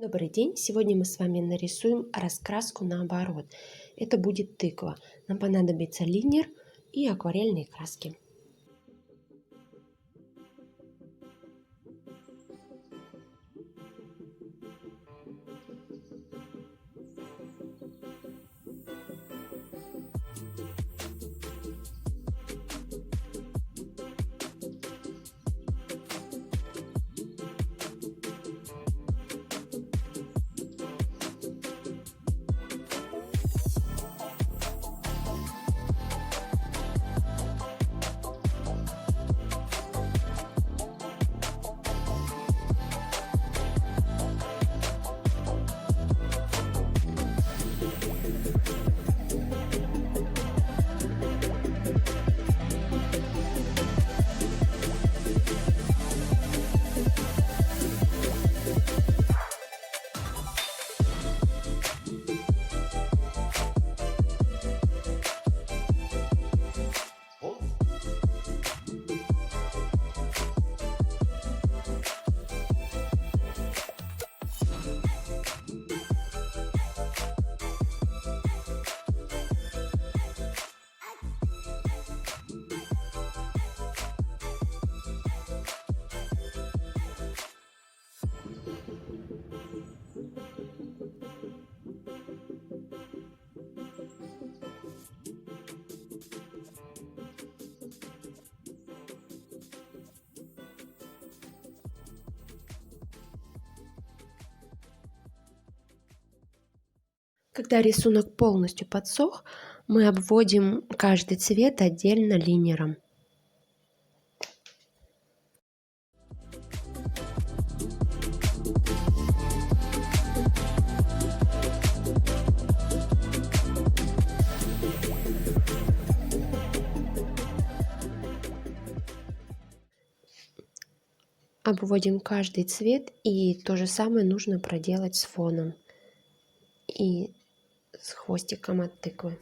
Добрый день! Сегодня мы с вами нарисуем раскраску наоборот. Это будет тыква. Нам понадобится линер и акварельные краски. Когда рисунок полностью подсох, мы обводим каждый цвет отдельно линером. Обводим каждый цвет, и то же самое нужно проделать с фоном и с хвостиком от тыквы.